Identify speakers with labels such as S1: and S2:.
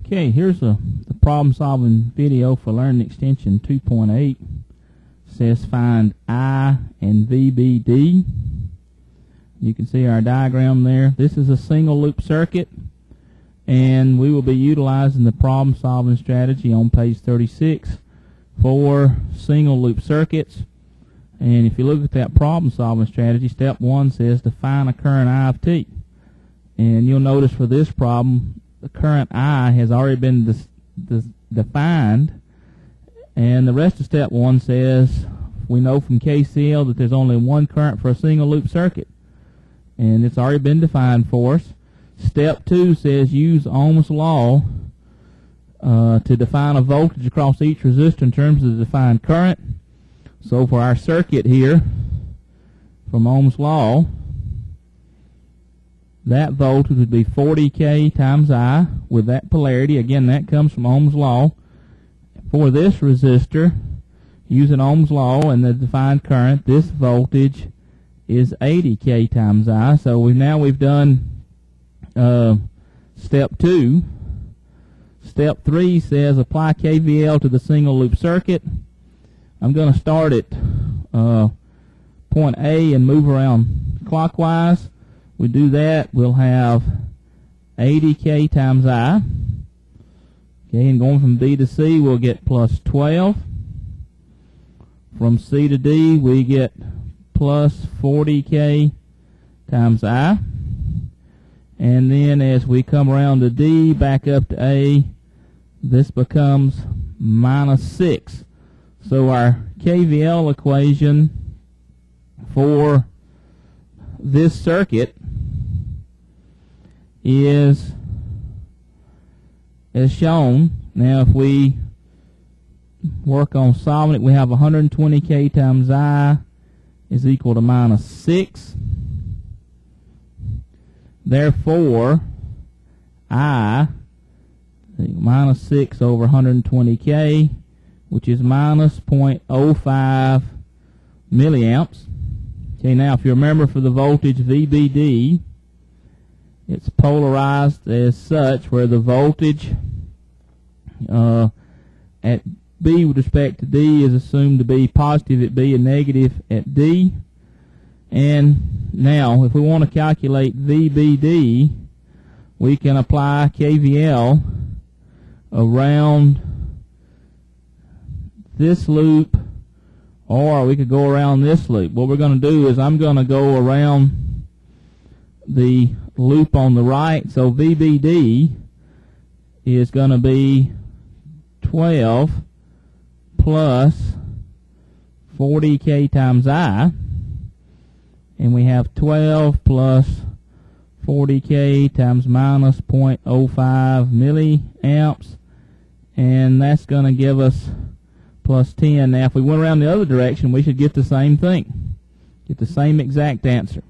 S1: Okay, here's the problem solving video for Learning Extension 2.8. Says find I and VBD. You can see our diagram there. This is a single loop circuit, and we will be utilizing the problem solving strategy on page 36 for single loop circuits. And if you look at that problem solving strategy, step 1 says define a current I of t. And you'll notice for this problem, the current I has already been defined, and the rest of step 1 says we know from KCL that there's only one current for a single loop circuit, and it's already been defined for us. Step 2 says use Ohm's law to define a voltage across each resistor in terms of the defined current. So for our circuit here, from Ohm's law, that voltage would be 40K times I with that polarity. Again, that comes from Ohm's law. For this resistor, using Ohm's law and the defined current, this voltage is 80K times I. So we've done step 2. Step 3 says apply KVL to the single loop circuit. I'm going to start at point A and move around clockwise. We do that, we'll have 80K times I. Okay, and going from B to C, we'll get plus 12. From C to D, we get plus 40K times I. And then as we come around to D, back up to A, this becomes minus 6. So our KVL equation for this circuit is as shown. Now if we work on solving it, we have 120K times I is equal to minus 6. Therefore, I, minus 6 over 120K, which is minus 0.05 milliamps. Okay, now if you remember for the voltage VBD, it's polarized as such where the voltage at B with respect to D is assumed to be positive at B and negative at D. And now if we want to calculate VBD, we can apply KVL around this loop, or we could go around this loop. What we're going to do is I'm going to go around the loop on the right. So VBD is going to be 12 plus 40K times I. And we have 12 plus 40K times minus 0.05 milliamps. And that's going to give us plus 10. Now if we went around the other direction, we should get the same thing. Get the same exact answer.